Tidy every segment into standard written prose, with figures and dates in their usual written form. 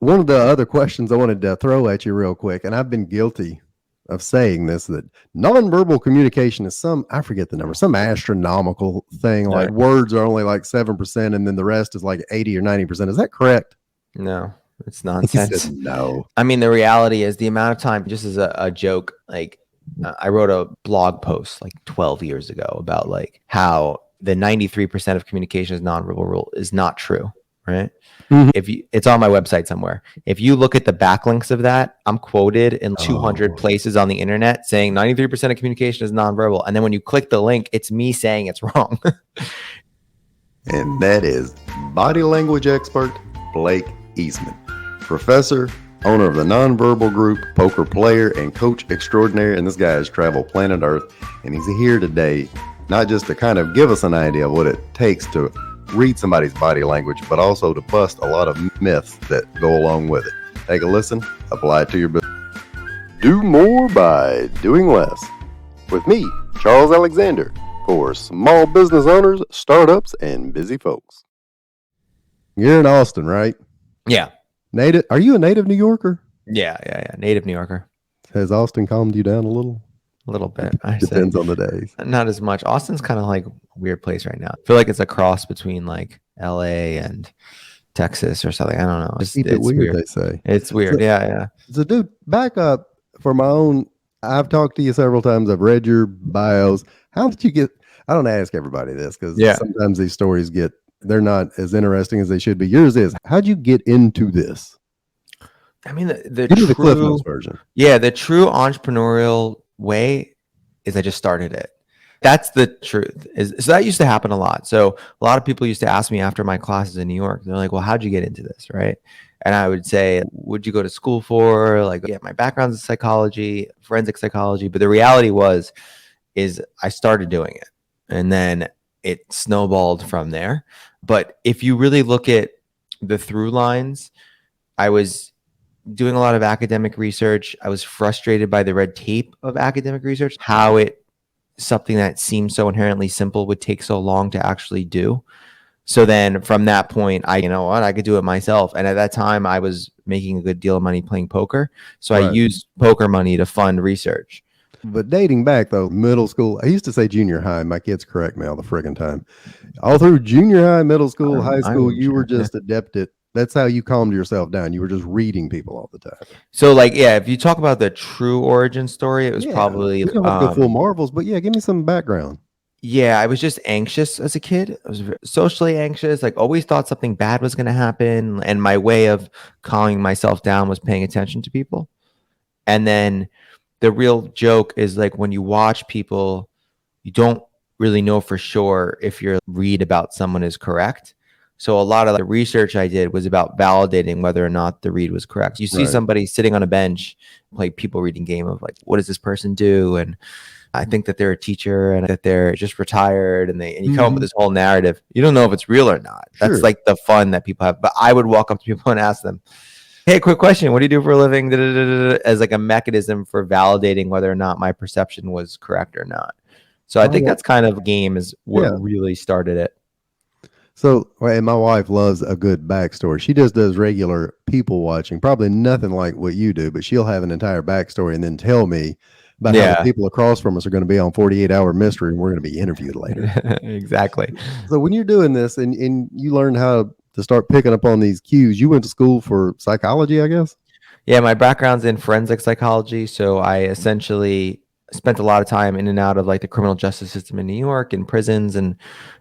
one of the other questions I wanted to throw at you real quick, and I've been guilty of saying this, that nonverbal communication is I forget the number, some astronomical thing. Like Right. words are only like 7%, and then the rest is like 80 or 90%. Is that correct? No, it's He said nonsense. no. I mean, the reality is the amount of time, just as a joke, like I wrote a blog post like 12 years ago about like how the 93% of communication is nonverbal rule is not true, right? Mhm. It's on my website somewhere. If you look at the backlinks of that, I'm quoted in 200 places on the internet saying 93% of communication is nonverbal. And then when you click the link, it's me saying it's wrong. And that is body language expert Blake Eastman, professor, owner of the Nonverbal Group, poker player, and coach extraordinaire. And this guy has traveled planet Earth, and he's here today not just to kind of give us an idea of what it takes to read somebody's body language, but also to bust a lot of myths that go along with it. Take a listen, apply it to your business. Do more by doing less. With me, Charles Alexander, for small business owners, startups, and busy folks. You're in Austin, right? Yeah. Native? Are you a native New Yorker? Yeah. Native New Yorker. Has Austin calmed you down a little? A little bit. I Depends say. on the days. Not as much. Austin's kind of like a weird place right now. I feel like it's a cross between like LA and Texas or something. I don't know. Keep it weird, they say. It's weird. Yeah. So, dude, back up for my own. I've talked to you several times. I've read your bios. How did you get? I don't ask everybody this because sometimes these stories they're not as interesting as they should be. Yours is. How'd you get into this? I mean, the Cliff Notes version. Yeah, the true entrepreneurial way is I just started it. That's the truth. So that used to happen a lot. So a lot of people used to ask me after my classes in New York, they're like, well, how'd you get into this? Right. And I would say, what'd you go to school for? Like, yeah, my background's in psychology, forensic psychology. But the reality is I started doing it and then it snowballed from there. But if you really look at the through lines, I was doing a lot of academic research. I was frustrated by the red tape of academic research, how something that seems so inherently simple would take so long to actually do. So then from that point, I could do it myself. And at that time I was making a good deal of money playing poker. So I used poker money to fund research. But dating back though, middle school, I used to say junior high. My kids correct me all the friggin' time. All through junior high, middle school, high school, you were just adept at. That's how you calmed yourself down. You were just reading people all the time. So like, yeah, if you talk about the true origin story, it was probably, we don't have to go full Marvels, but yeah, give me some background. Yeah, I was just anxious as a kid. I was socially anxious, like always thought something bad was going to happen. And my way of calming myself down was paying attention to people. And then the real joke is like when you watch people, you don't really know for sure if your read about someone is correct. So a lot of the research I did was about validating whether or not the read was correct. You see somebody sitting on a bench, like people reading game of like, what does this person do? And I think that they're a teacher and that they're just retired and you come up with this whole narrative. You don't know if it's real or not. That's like the fun that people have. But I would walk up to people and ask them, hey, quick question. What do you do for a living? As like a mechanism for validating whether or not my perception was correct or not. So I think that's kind of game is what really started it. So, and my wife loves a good backstory. She just does regular people watching, probably nothing like what you do, but she'll have an entire backstory and then tell me about how the people across from us are going to be on 48-hour mystery and we're going to be interviewed later. Exactly. So when you're doing this and you learn how to start picking up on these cues, you went to school for psychology, I guess? Yeah, my background's in forensic psychology. So I essentially spent a lot of time in and out of like the criminal justice system in New York and prisons, and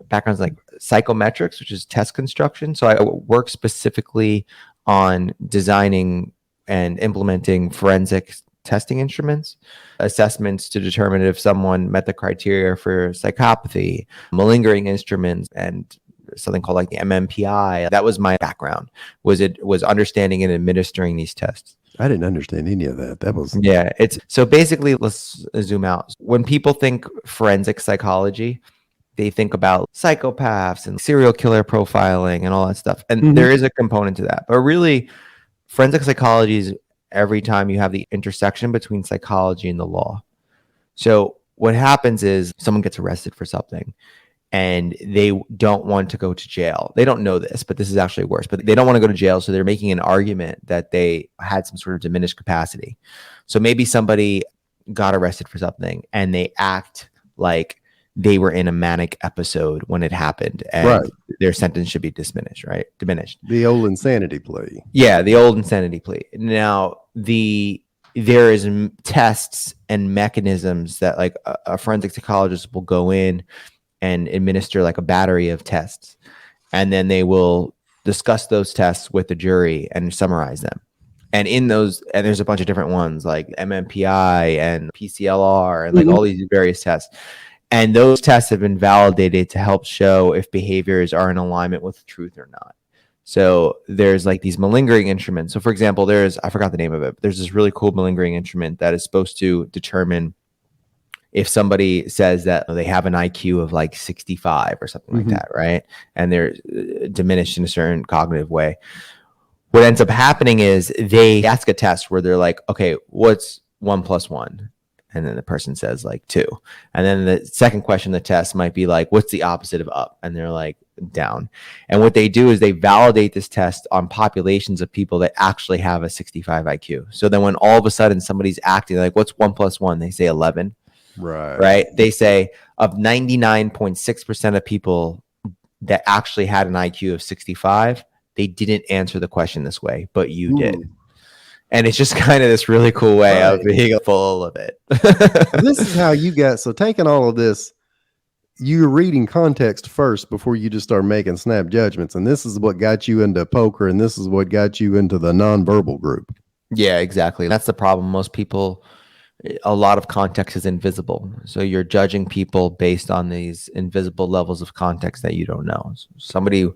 backgrounds like psychometrics, which is test construction. So I work specifically on designing and implementing forensic testing instruments, assessments to determine if someone met the criteria for psychopathy, malingering instruments, and something called like the MMPI. That was my background. Was understanding and administering these tests. I didn't understand any of that. It's so basically, let's zoom out. When people think forensic psychology, they think about psychopaths and serial killer profiling and all that stuff. And there is a component to that. But really, forensic psychology is every time you have the intersection between psychology and the law. So what happens is someone gets arrested for something. and they don't want to go to jail. They don't know this, but this is actually worse. But they don't want to go to jail, so they're making an argument that they had some sort of diminished capacity. So maybe somebody got arrested for something and they act like they were in a manic episode when it happened, and their sentence should be diminished, right? Diminished. The old insanity plea. Yeah, the old insanity plea. Now, there is tests and mechanisms that like a forensic psychologist will go in and administer like a battery of tests, and then they will discuss those tests with the jury and summarize them. And in those, and there's a bunch of different ones like MMPI and PCLR and like all these various tests. And those tests have been validated to help show if behaviors are in alignment with truth or not. So there's like these malingering instruments. So for example, I forgot the name of it, but there's this really cool malingering instrument that is supposed to determine if somebody says that they have an IQ of like 65 or something like that, right? And they're diminished in a certain cognitive way. What ends up happening is they ask a test where they're like, okay, what's 1 + 1? And then the person says like 2. And then the second question, the test might be like, what's the opposite of up? And they're like down. And what they do is they validate this test on populations of people that actually have a 65 IQ. So then when all of a sudden somebody's acting like, what's 1 + 1? They say 11. Right. They say of 99.6% of people that actually had an IQ of 65, they didn't answer the question this way, but you did. And it's just kind of this really cool way of being full of it. This is how you got, so taking all of this, you're reading context first before you just start making snap judgments. And this is what got you into poker, and this is what got you into the Nonverbal Group. Yeah, exactly. That's the problem. Most people, a lot of context is invisible. So you're judging people based on these invisible levels of context that you don't know. Somebody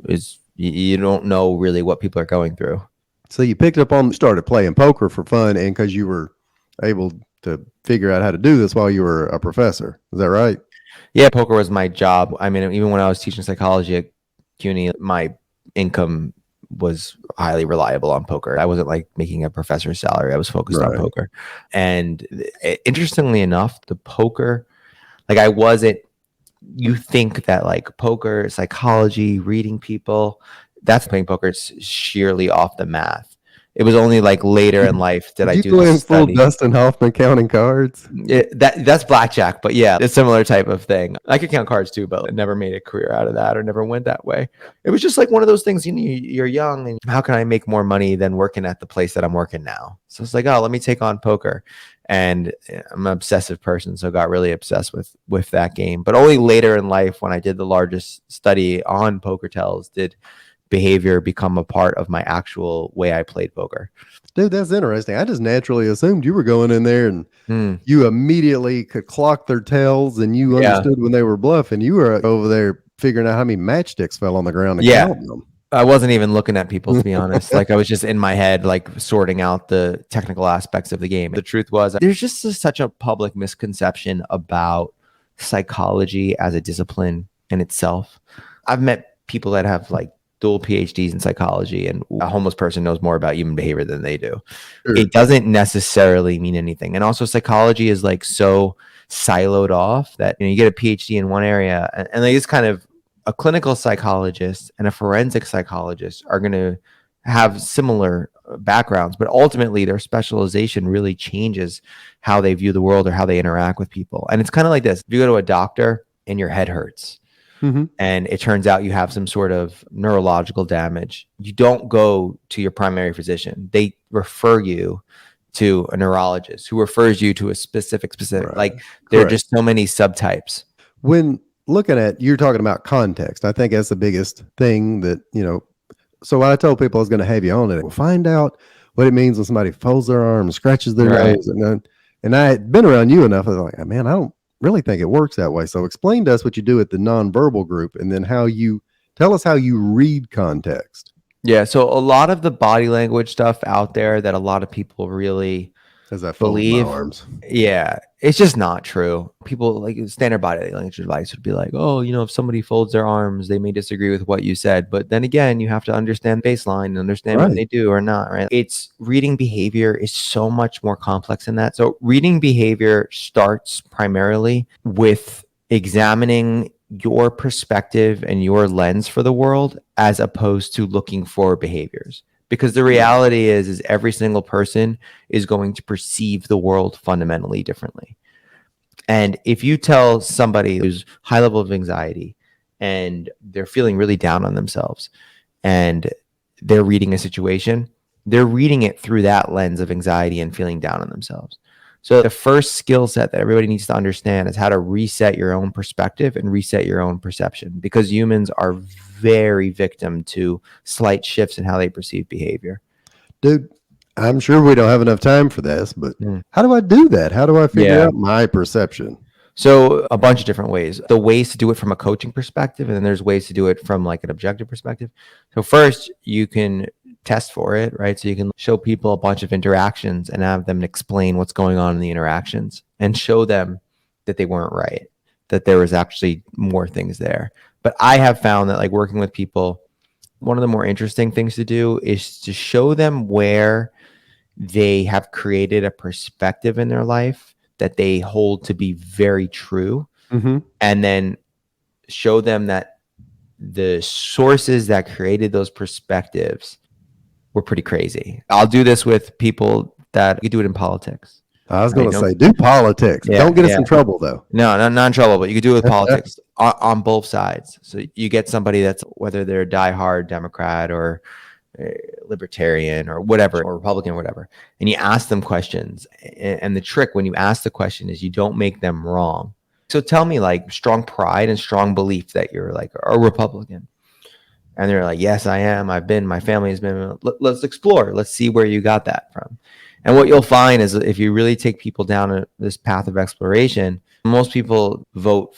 is, you don't know really what people are going through. So you picked up on, started playing poker for fun, and because you were able to figure out how to do this while you were a professor. Is that right? Yeah, poker was my job. I mean, even when I was teaching psychology at CUNY, my income was highly reliable on poker. I wasn't like making a professor's salary. I was focused on poker. And interestingly enough, the poker, like I wasn't, you think that like poker, psychology, reading people, that's playing poker. It's sheerly off the math. It was only like later in life that I do this full Dustin Hoffman counting cards. That's blackjack, but yeah, it's a similar type of thing. I could count cards too, but I never made a career out of that or never went that way. It was just like one of those things, you know, you're young and how can I make more money than working at the place that I'm working now? So it's like, oh, let me take on poker. And I'm an obsessive person, so got really obsessed with that game. But only later in life, when I did the largest study on poker tells, did behavior become a part of my actual way I played poker. Dude, that's interesting. I just naturally assumed you were going in there and you immediately could clock their tails and you understood when they were bluffing. You were over there figuring out how many matchsticks fell on the ground and counting them. I wasn't even looking at people, to be honest. Like I was just in my head, like sorting out the technical aspects of the game. The truth was there's just such a public misconception about psychology as a discipline in itself. I've met people that have like dual PhDs in psychology, and a homeless person knows more about human behavior than they do. Sure. It doesn't necessarily mean anything. And also psychology is like so siloed off that, you know, you get a PhD in one area and like it's kind of a clinical psychologist and a forensic psychologist are going to have similar backgrounds, but ultimately their specialization really changes how they view the world or how they interact with people. And it's kind of like this. If you go to a doctor and your head hurts, and it turns out you have some sort of neurological damage, you don't go to your primary physician. They refer you to a neurologist who refers you to a specific, like there are just so many subtypes. When looking at, you're talking about context, I think that's the biggest thing that, you know, so what I told people I was going to have you on it, we'll find out what it means when somebody folds their arms, scratches their nose. And I had been around you enough. I was like, man, I don't really think it works that way. So explain to us what you do at the Nonverbal Group, and then how you tell us how you read context. Yeah. So a lot of the body language stuff out there that a lot of people really believe, yeah, it's just not true. People like standard body language advice would be like, oh, you know, if somebody folds their arms, they may disagree with what you said. But then again, you have to understand baseline and understand what they do or not, right? It's reading behavior is so much more complex than that. So reading behavior starts primarily with examining your perspective and your lens for the world as opposed to looking for behaviors. Because the reality is every single person is going to perceive the world fundamentally differently. And if you tell somebody who's high level of anxiety and they're feeling really down on themselves and they're reading a situation, they're reading it through that lens of anxiety and feeling down on themselves. So the first skill set that everybody needs to understand is how to reset your own perspective and reset your own perception, because humans are very victim to slight shifts in how they perceive behavior. Dude, I'm sure we don't have enough time for this, but Mm. how do I do that? How do I figure Yeah. out my perception? So a bunch of different ways. The ways to do it from a coaching perspective, and then there's ways to do it from like an objective perspective. So first, you can test for it, right? So you can show people a bunch of interactions and have them explain what's going on in the interactions and show them that they weren't right, that there was actually more things there. But I have found that like working with people, one of the more interesting things to do is to show them where they have created a perspective in their life that they hold to be very true, and then show them that the sources that created those perspectives were pretty crazy. I'll do this with people that you do it in politics. I was Right? going to say, do politics. Yeah, Don't get us yeah. in trouble, though. No, not in trouble, but you could do it with politics on both sides. So you get somebody that's, whether they're a diehard Democrat or libertarian or whatever, or Republican or whatever, and you ask them questions. And the trick when you ask the question is you don't make them wrong. So tell me like strong pride and strong belief that you're like a Republican. And they're like, yes, I am. I've been, my family has been. Let's explore. Let's see where you got that from. And what you'll find is if you really take people down this path of exploration, most people vote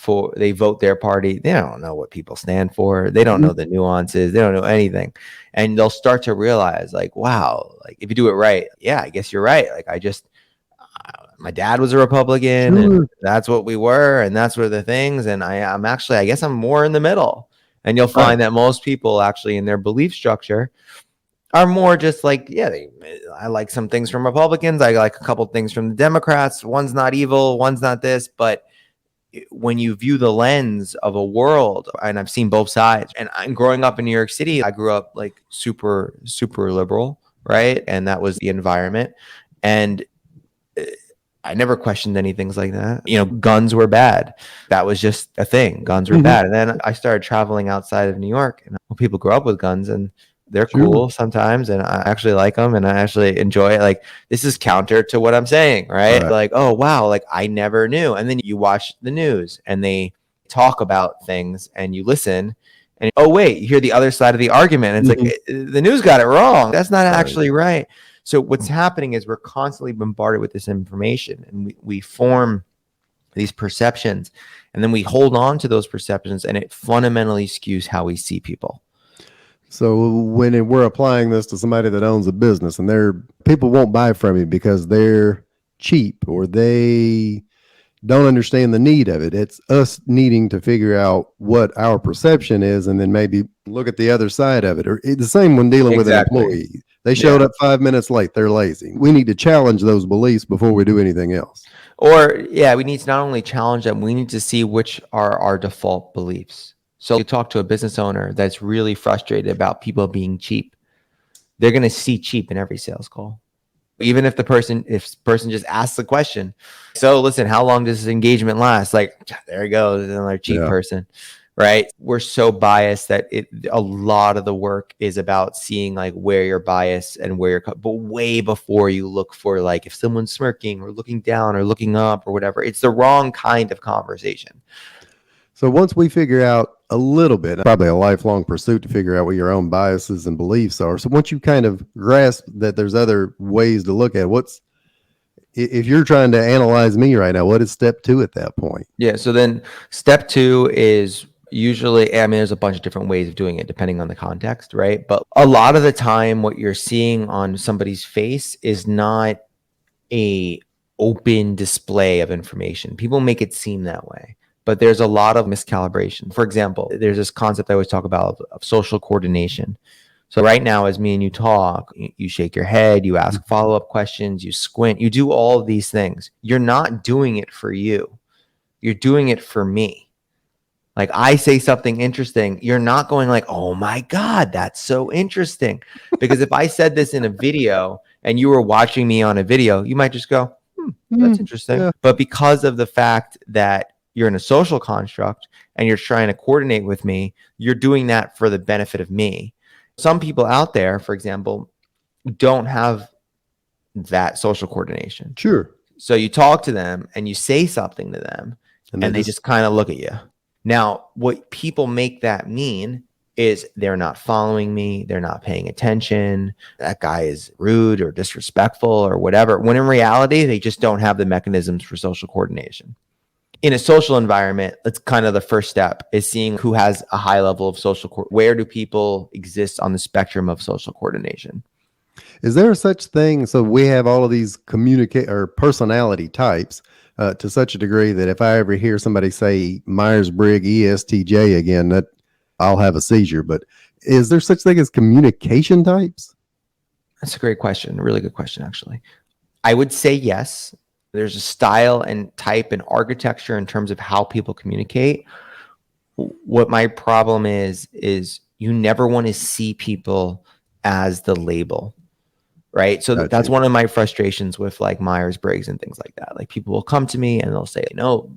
their party. They don't know what people stand for. They don't know the nuances. They don't know anything. And they'll start to realize like, wow, like if you do it right, yeah, I guess you're right. Like my dad was a Republican and that's what we were. And that's where the things. And I'm actually, I guess I'm more in the middle. And you'll find that most people actually in their belief structure are more just like, yeah, I like some things from Republicans. I like a couple things from the Democrats. One's not evil, one's not this. But when you view the lens of a world, and I've seen both sides, and I'm growing up in New York City, I grew up like super, super liberal, right? And that was the environment. And I never questioned any things like that. You know, guns were bad. That was just a thing. Guns were bad. And then I started traveling outside of New York, and people grow up with guns and they're cool sometimes, and I actually like them and I actually enjoy it. Like, this is counter to what I'm saying, right? Like, oh, wow, like I never knew. And then you watch the news and they talk about things and you listen and, oh, wait, you hear the other side of the argument. And it's like, the news got it wrong. That's not actually right. So what's happening is we're constantly bombarded with this information, and we form these perceptions, and then we hold on to those perceptions, and it fundamentally skews how we see people. So when we're applying this to somebody that owns a business and people won't buy from you because they're cheap or they don't understand the need of it. It's us needing to figure out what our perception is and then maybe look at the other side of it. Or the same when dealing with an employee. They showed up 5 minutes late. They're lazy. We need to challenge those beliefs before we do anything else. Or, yeah, we need to not only challenge them, we need to see which are our default beliefs. So you talk to a business owner that's really frustrated about people being cheap. They're going to see cheap in every sales call. Even if the person just asks the question, so listen, how long does this engagement last? Like, there he goes, another cheap person, right? We're so biased that a lot of the work is about seeing like where you're biased and where you're, but way before you look for like if someone's smirking or looking down or looking up or whatever, it's the wrong kind of conversation. So once we figure out a little bit, probably a lifelong pursuit to figure out what your own biases and beliefs are. So once you kind of grasp that there's other ways to look at if you're trying to analyze me right now, what is step 2 at that point? Yeah. So then step 2 is usually, I mean, there's a bunch of different ways of doing it depending on the context, right? But a lot of the time what you're seeing on somebody's face is not a open display of information. People make it seem that way. But there's a lot of miscalibration. For example, there's this concept I always talk about of social coordination. So right now, as me and you talk, you shake your head, you ask follow-up questions, you squint, you do all of these things. You're not doing it for you. You're doing it for me. Like I say something interesting, you're not going like, oh my God, that's so interesting. Because if I said this in a video and you were watching me on a video, you might just go, that's interesting. Yeah. But because of the fact that you're in a social construct and you're trying to coordinate with me, you're doing that for the benefit of me. Some people out there, for example, don't have that social coordination. Sure. So you talk to them and you say something to them And and they just kind of look at you. Now, what people make that mean is they're not following me, they're not paying attention, that guy is rude or disrespectful or whatever, when in reality, they just don't have the mechanisms for social coordination. In a social environment, that's kind of the first step, is seeing who has a high level of where do people exist on the spectrum of social coordination. Is there such thing? So we have all of these communicate or personality types to such a degree that if I ever hear somebody say Myers-Briggs ESTJ again, that I'll have a seizure. But is there such thing as communication types? That's a great question. A really good question, actually. I would say yes. There's a style and type and architecture in terms of how people communicate. What my problem is you never want to see people as the label, right? So that's one of my frustrations with like Myers-Briggs and things like that. Like people will come to me and they'll say, no,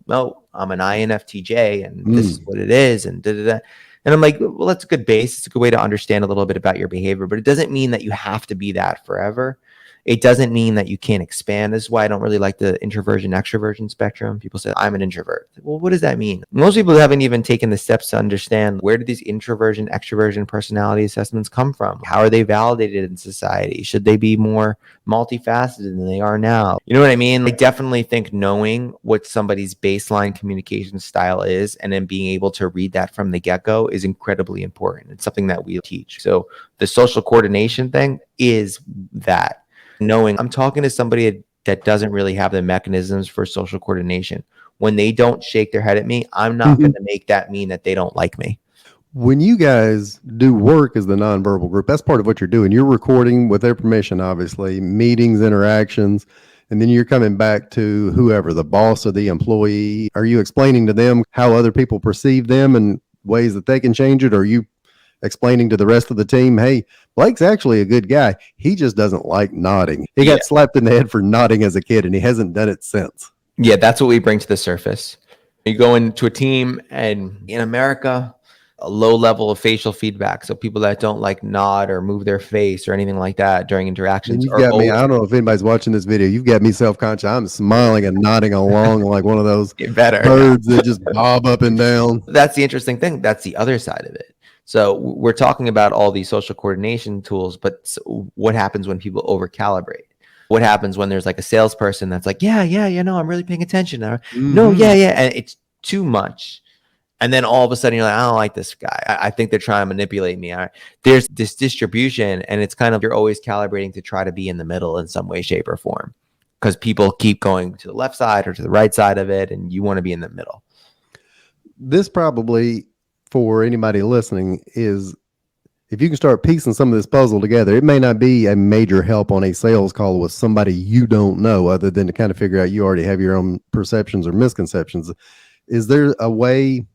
I'm an INFTJ and this is what it is and da-da-da. And I'm like, well, that's a good base. It's a good way to understand a little bit about your behavior, but it doesn't mean that you have to be that forever. It doesn't mean that you can't expand. This is why I don't really like the introversion extroversion spectrum. People say I'm an introvert. Well, what does that mean? Most people haven't even taken the steps to understand, where do these introversion extroversion personality assessments come from? How are they validated in society? Should they be more multifaceted than they are now? You know what I mean? I definitely think knowing what somebody's baseline communication style is and then being able to read that from the get-go is incredibly important. It's something that we teach. So the social coordination thing is that. Knowing I'm talking to somebody that doesn't really have the mechanisms for social coordination. When they don't shake their head at me, I'm not going to make that mean that they don't like me. When you guys do work as the Nonverbal Group, that's part of what you're doing. You're recording with their permission, obviously, meetings, interactions, and then you're coming back to whoever, the boss or the employee. Are you explaining to them how other people perceive them and ways that they can change it? Or are you explaining to the rest of the team, hey, Blake's actually a good guy. He just doesn't like nodding. He got slapped in the head for nodding as a kid, and he hasn't done it since. Yeah, that's what we bring to the surface. You go into a team, and in America, a low level of facial feedback. So people that don't like nod or move their face or anything like that during interactions. You've got me. I don't know if anybody's watching this video. You've got me self-conscious. I'm smiling and nodding along like one of those birds that just bob up and down. That's the interesting thing. That's the other side of it. So we're talking about all these social coordination tools, but what happens when people over-calibrate? What happens when there's like a salesperson that's like, yeah, no, I'm really paying attention. No, yeah, and it's too much. And then all of a sudden you're like, I don't like this guy. I think they're trying to manipulate me. There's this distribution, and it's kind of, you're always calibrating to try to be in the middle in some way, shape, or form, because people keep going to the left side or to the right side of it, and you want to be in the middle. This probably, for anybody listening, is if you can start piecing some of this puzzle together, it may not be a major help on a sales call with somebody you don't know, other than to kind of figure out you already have your own perceptions or misconceptions. Is there a way,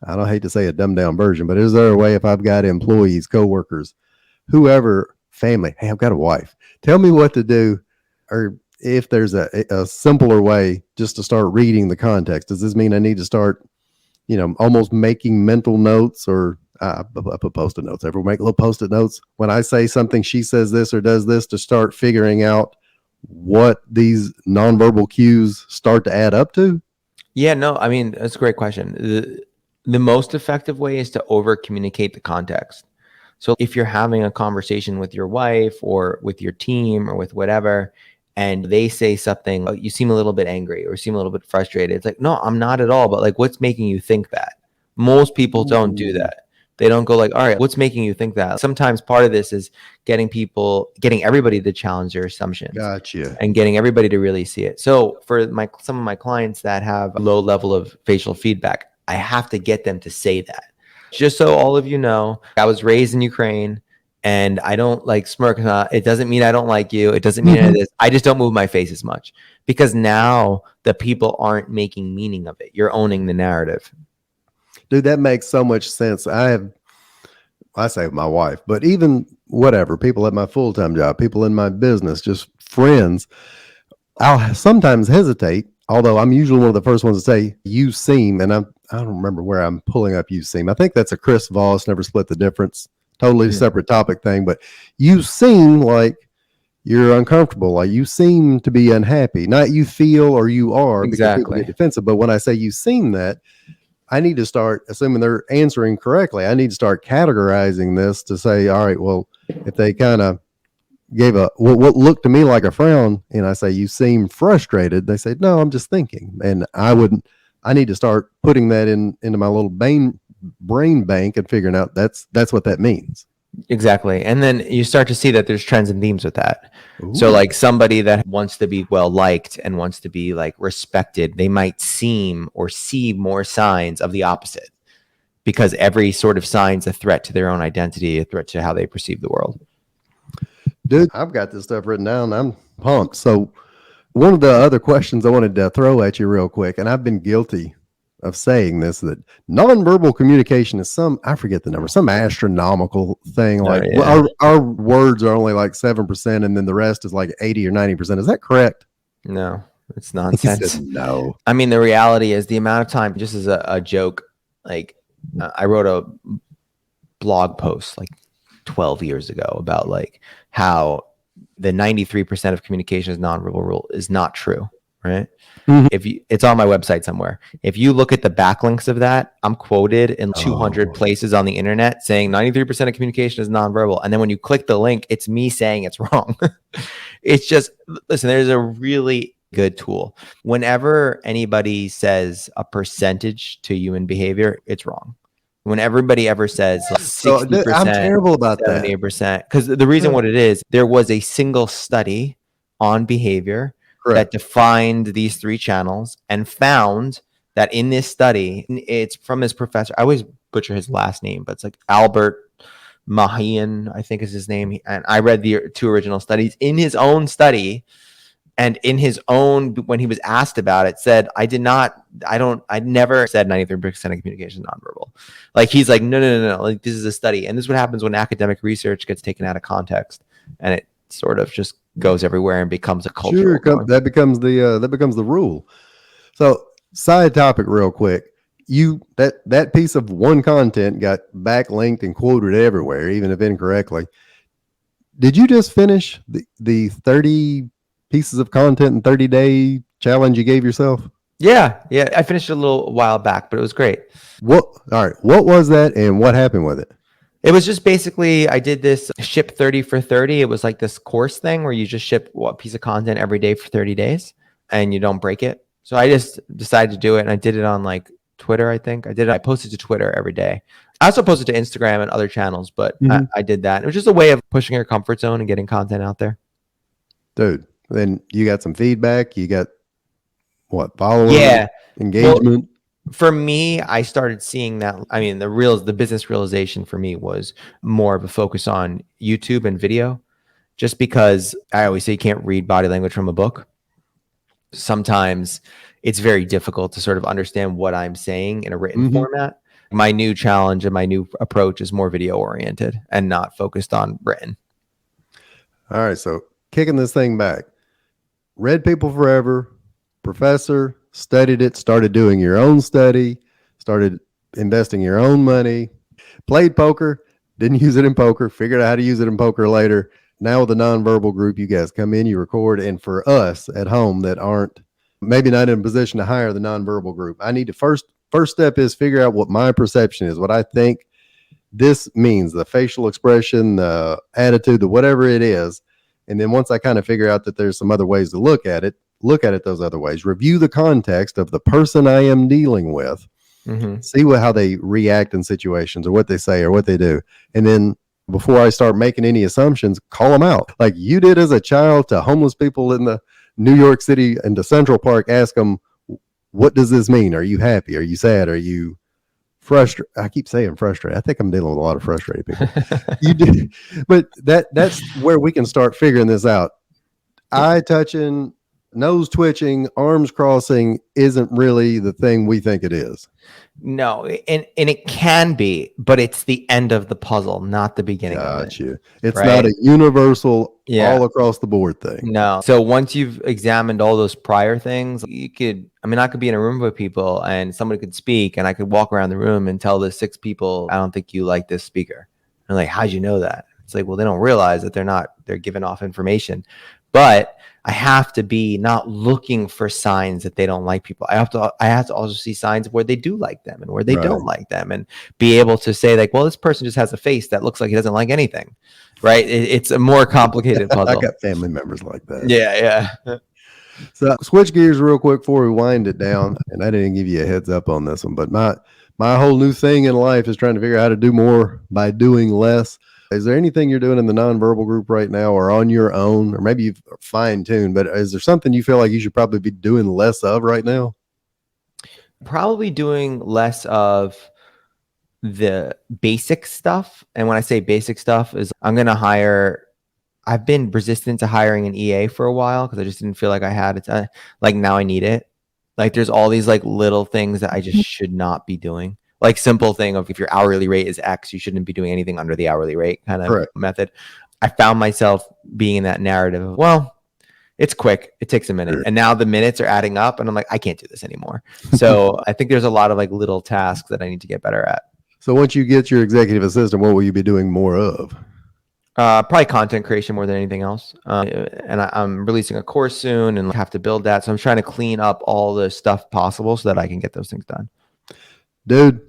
I don't hate to say a dumbed down version, but is there a way, if I've got employees, coworkers, whoever, family, hey, I've got a wife, tell me what to do, or if there's a simpler way just to start reading the context? Does this mean I need to start, almost making mental notes, or I put post-it notes. Everyone make little post-it notes. When I say something, she says this or does this, to start figuring out what these nonverbal cues start to add up to? Yeah, no, I mean, that's a great question. The most effective way is to over communicate the context. So if you're having a conversation with your wife or with your team or with whatever, and they say something, oh, you seem a little bit angry or seem a little bit frustrated. It's like, no, I'm not at all. But like, what's making you think that? Most people don't do that. They don't go like, all right, what's making you think that? Sometimes part of this is getting everybody to challenge their assumptions. Gotcha. And getting everybody to really see it. So for some of my clients that have a low level of facial feedback, I have to get them to say that. Just so all of you know, I was raised in Ukraine, and I don't like smirk. It doesn't mean I don't like you. It doesn't mean it is. I just don't move my face as much, because now the people aren't making meaning of it. You're owning the narrative. Dude, that makes so much sense. I say my wife, but even whatever, people at my full-time job, people in my business, just friends, I'll sometimes hesitate, although I'm usually one of the first ones to say, you seem, and I don't remember where I'm pulling up you seem. I think that's a Chris Voss, Never Split the Difference, totally separate topic thing, but you seem like you're uncomfortable, like you seem to be unhappy. Not you feel or you are, because people Exactly. get defensive, but when I say you seem that, I need to start, assuming they're answering correctly, I need to start categorizing this to say, all right, well, if they kind of gave what looked to me like a frown, and I say, you seem frustrated, they say, no, I'm just thinking. And I need to start putting that into my little brain bank and figuring out that's what that means. Exactly. And then you start to see that there's trends and themes with that. Ooh. So like somebody that wants to be well liked and wants to be like respected, they might seem or see more signs of the opposite, because every sort of sign's a threat to their own identity, a threat to how they perceive the world. Dude, I've got this stuff written down. I'm pumped. So one of the other questions I wanted to throw at you real quick, and I've been guilty of saying this, that nonverbal communication is I forget the number, some astronomical thing. Like our words are only like 7%, and then the rest is like 80 or 90%. Is that correct? No, it's nonsense. No. I mean, the reality is the amount of time, just as a joke, like I wrote a blog post like 12 years ago about like how the 93% of communication is nonverbal rule is not true, right? Mm-hmm. It's on my website somewhere. If you look at the backlinks of that, I'm quoted in 200 places on the internet saying 93% of communication is nonverbal. And then when you click the link, it's me saying it's wrong. It's just, listen, there's a really good tool. Whenever anybody says a percentage to human behavior, it's wrong. When everybody ever says like 60%, I'm terrible about 70%, because the reason what it is, there was a single study on behavior that defined these three channels and found that in this study, it's from his professor. I always butcher his last name, but it's like Albert Mahian, I think is his name. And I read the two original studies. In his own study and in his own, when he was asked about it, said, I never said 93% of communication is nonverbal. Like he's like, no. Like this is a study. And this is what happens when academic research gets taken out of context and it sort of just goes everywhere and becomes a culture. Sure, that becomes the rule. So, side topic, real quick. That piece of one content got backlinked and quoted everywhere, even if incorrectly. Did you just finish the 30 pieces of content in 30-day challenge you gave yourself? Yeah. I finished it a little while back, but it was great. All right. What was that, and what happened with it? It was just basically, I did this ship 30 for 30. It was like this course thing where you just ship a piece of content every day for 30 days and you don't break it. So I just decided to do it, and I did it on like Twitter, I think. I posted to Twitter every day. I also posted to Instagram and other channels, but I did that. It was just a way of pushing your comfort zone and getting content out there. Dude, then you got some feedback. You got what, followers? Yeah. Engagement? Well, for me, I started seeing that. I mean, the business realization for me was more of a focus on YouTube and video, just because I always say you can't read body language from a book. Sometimes it's very difficult to sort of understand what I'm saying in a written format. My new challenge and my new approach is more video oriented and not focused on written. All right. So kicking this thing back, read People Forever, professor, studied it, started doing your own study, started investing your own money, played poker, didn't use it in poker, figured out how to use it in poker later. Now with the Nonverbal Group, you guys come in, you record. And for us at home that aren't maybe not in a position to hire the Nonverbal Group, I need to first step is figure out what my perception is, what I think this means, the facial expression, the attitude, the whatever it is. And then once I kind of figure out that there's some other ways to look at it those other ways, review the context of the person I am dealing with, see how they react in situations or what they say or what they do. And then before I start making any assumptions, call them out. Like you did as a child to homeless people in the New York City and to Central Park, ask them, what does this mean? Are you happy? Are you sad? Are you frustrated? I keep saying frustrated. I think I'm dealing with a lot of frustrated people. You did, but that's where we can start figuring this out. Eye touching, nose twitching, arms crossing isn't really the thing we think it is. No, and it can be, but it's the end of the puzzle, not the beginning of it. Gotcha. It's right? not a universal Yeah. all across the board thing. No. So once you've examined all those prior things, I could be in a room with people and somebody could speak and I could walk around the room and tell the 6 people, I don't think you like this speaker. And like, how'd you know that? It's like, well, they don't realize that they're giving off information. But I have to be not looking for signs that they don't like people. I have to also see signs where they do like them and where they don't like them, and be able to say like, well, this person just has a face that looks like he doesn't like anything, right? It's a more complicated puzzle. I got family members like that. Yeah. So switch gears real quick before we wind it down. And I didn't give you a heads up on this one, but my whole new thing in life is trying to figure out how to do more by doing less. Is there anything you're doing in the Nonverbal Group right now or on your own, or maybe you've fine-tuned, but is there something you feel like you should probably be doing less of right now? Probably doing less of the basic stuff. And when I say basic stuff is I've been resistant to hiring an EA for a while because I just didn't feel like I had it. Like now I need it. Like there's all these like little things that I just should not be doing. Like simple thing of if your hourly rate is X, you shouldn't be doing anything under the hourly rate kind of Correct. method. I found myself being in that narrative of, well, it's quick. It takes a minute. Sure. And now the minutes are adding up and I'm like, I can't do this anymore. So I think there's a lot of like little tasks that I need to get better at. So once you get your executive assistant, what will you be doing more of? Probably content creation more than anything else. And I'm releasing a course soon and have to build that. So I'm trying to clean up all the stuff possible so that I can get those things done. Dude,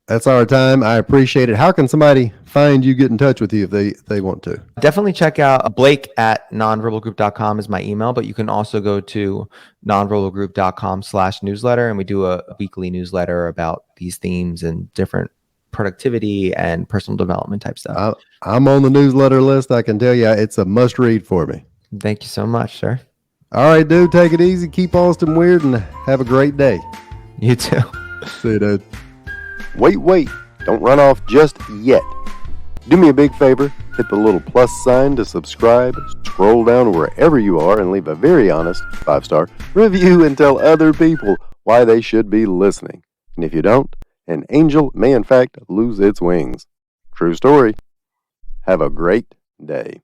that's our time. I appreciate it. How can somebody find you, get in touch with you if they want to? Definitely check out Blake at nonverbalgroup.com is my email, but you can also go to nonverbalgroup.com/newsletter. And we do a weekly newsletter about these themes and different productivity and personal development type stuff. I'm on the newsletter list. I can tell you it's a must read for me. Thank you so much, sir. All right, dude, take it easy. Keep Austin weird and have a great day. You too. See you, dude. Wait. Don't run off just yet. Do me a big favor. Hit the little plus sign to subscribe. Scroll down wherever you are and leave a very honest 5-star review and tell other people why they should be listening. And if you don't, an angel may in fact lose its wings. True story. Have a great day.